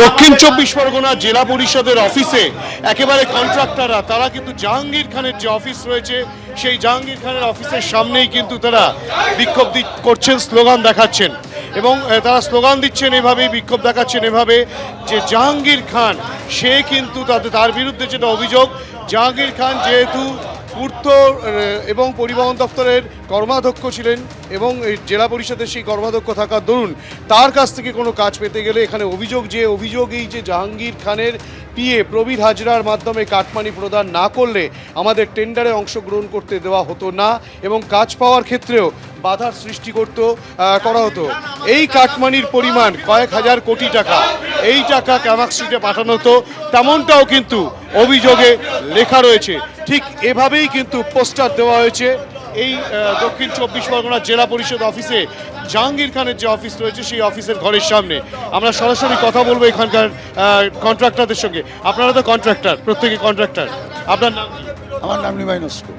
দক্ষিণ চব্বিশ পরগনা জেলা পরিষদের অফিসে একেবারে কন্ট্রাক্টররা তারা কিন্তু জাহাঙ্গীর খানের যে অফিস রয়েছে সেই জাহাঙ্গীর খানের অফিসের সামনেই কিন্তু তারা বিক্ষোভ করছেন, স্লোগান দেখাচ্ছেন এবং তারা স্লোগান দিচ্ছেন এভাবেই, বিক্ষোভ দেখাচ্ছেন এভাবে যে জাহাঙ্গীর খান সে কিন্তু তার বিরুদ্ধে যেটা অভিযোগ, জাহাঙ্গীর খান যেহেতু পূর্ত এবং পরিবহন দপ্তরের কর্মাধ্যক্ষ ছিলেন এবং জেলা পরিষদের সেই কর্মাধ্যক্ষ থাকার দরুন তার কাছ থেকে কোনো কাজ পেতে গেলে এখানে অভিযোগ এই যে জাহাঙ্গীর খানের পিএ প্রবীর হাজরার মাধ্যমে কাটমানি প্রদান না করলে আমাদের টেন্ডারে অংশগ্রহণ করতে দেওয়া হতো না এবং কাজ পাওয়ার ক্ষেত্রেও বাধার সৃষ্টি করা হতো। এই কাটমানির পরিমাণ কয়েক হাজার কোটি টাকা, এই টাকা ক্যামাক স্ট্রিটে পাঠানো হতো, তেমনটাও কিন্তু অভিযোগে লেখা রয়েছে। ঠিক এভাবেই কিন্তু পোস্টার দেওয়া হয়েছে এই দক্ষিণ চব্বিশ পরগনা জেলা পরিষদ অফিসে, জাহাঙ্গীর খানের যে অফিস রয়েছে সেই অফিসের ঘরের সামনে। আমরা সরাসরি কথা বলবো এখানকার কন্ট্রাক্টরদের সঙ্গে। আপনারা তো কন্ট্রাক্টর, প্রত্যেকে কন্ট্রাক্টর, আপনার নাম? আমার নাম নিমাই নস্কর।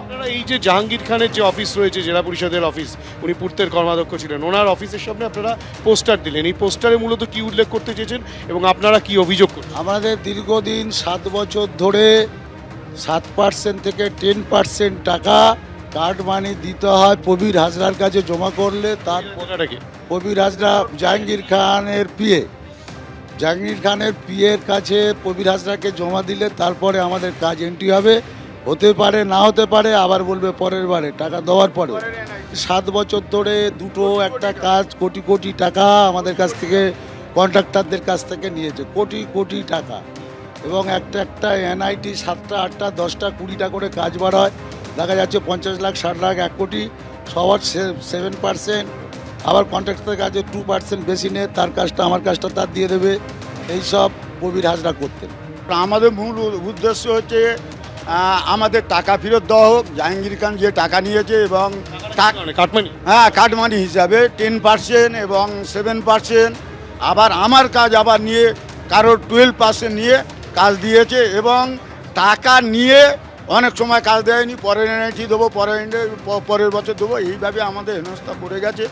আপনারা এই যে জাহাঙ্গীর খানের যে অফিস রয়েছে জেলা পরিষদের অফিস, উনি পূর্তের কর্মাধ্যক্ষ ছিলেন, ওনার অফিসের সামনে আপনারা পোস্টার দিলেন, এই পোস্টারে মূলত কি উল্লেখ করতে চেয়েছেন এবং আপনারা কি অভিযোগ করছেন? আমাদের দীর্ঘদিন 7 বছর ধরে 7% থেকে 10% টাকা কার্ড মানি দিতে হয় প্রবীর হাজরার কাছে জমা করলে। তার কথাটা কি? প্রবীর হাজরা জাহাঙ্গীর খানের পিএ, জাহাঙ্গীর খানের পিএর কাছে প্রবীর হাজরাকে জমা দিলে তারপরে আমাদের কাজ এন্ট্রি হবে। হতে পারে না হতে পারে, আবার বলবে পরের বারে টাকা দেওয়ার পরেও। 7 বছর ধরে দুটো একটা কাজ কোটি কোটি টাকা আমাদের কাছ থেকে কন্ট্রাক্টরদের কাছ থেকে নিয়েছে, কোটি কোটি টাকা। এবং একটা এনআইটি 7টা 8টা 10টা 20টা করে কাজ বার হয়, দেখা যাচ্ছে 50 লাখ 60 লাখ 1 কোটি, সবার 7%। আবার কন্ট্রাক্টরের কাছে 2% বেশি নেয়, তার কাজটা আমার কাজটা তার দিয়ে দেবে, এইসব প্রবীর হাজরা করতেন। আমাদের মূল উদ্দেশ্য হচ্ছে আমাদের টাকা ফেরত দেওয়া হোক। জাহাঙ্গীর খান যে টাকা নিয়েছে এবং কাটমানি, হ্যাঁ কাটমানি হিসাবে 10% এবং 7%, আবার আমার কাজ আবার নিয়ে কারোর 12% নিয়ে কাজ দিয়েছে এবং টাকা নিয়ে অনেক সময় কাজ দেয়নি, পরের এনআইটি দেবো, পরের বছর দেবো, এইভাবে আমাদের হেনস্থা করে গেছে।